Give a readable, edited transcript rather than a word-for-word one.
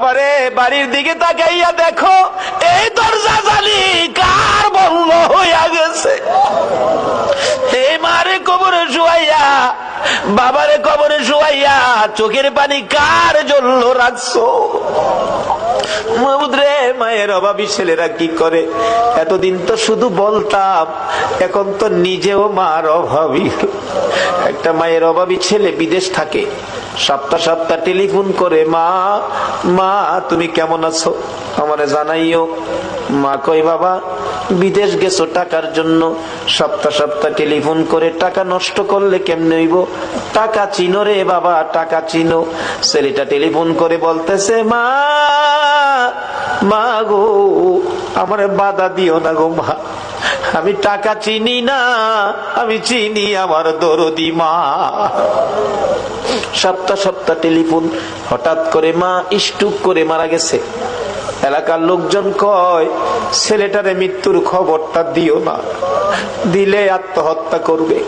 বাবারে বাড়ির দিকে তাকাইয়া দেখো এই দরজা জালি কার বন্ধ হইয়া গেছে। এই মারে কবরে শুয়াইয়া, বাবারে কবরে শুয়াইয়া চোখের পানি কার জন্য রাখছো? মাহমুদরে, মায়ের অভাবী ছেলেরা কি করে? এতদিন তো শুধু বলতাম, এখন তো নিজেও মার অভাবী। একটা মায়ের অভাবী ছেলে বিদেশ থাকে, সপ্তাহ সপ্তাহ টেলিফোন করে, মা মা তুমি কেমন আছো, আমারে জানাইও। মা কই, বাবা বিদেশ গেছো টাকার জন্য, সপ্তাহ সপ্তাহ টেলিফোন করে টাকা নষ্ট করলে কেমনে হইব? টাকা চিনো রে বাবা, টাকা চিনো। ছেলেটা টেলিফোন করে বলতেছে, মা মা গো আমারে বাধা দিও না গো মা, আমি টাকা চিনি না, আমি চিনি আমার দরদি মা। সপ্তাহ সপ্তাহ টেলিফোন। হঠাৎ করে মা স্ট্রোক করে মারা গেছে। এলাকার লোকজন কয়, ছেলেটারে মৃত্যুর খবরটা দিও না, দিলে আত্মহত্যা করবে।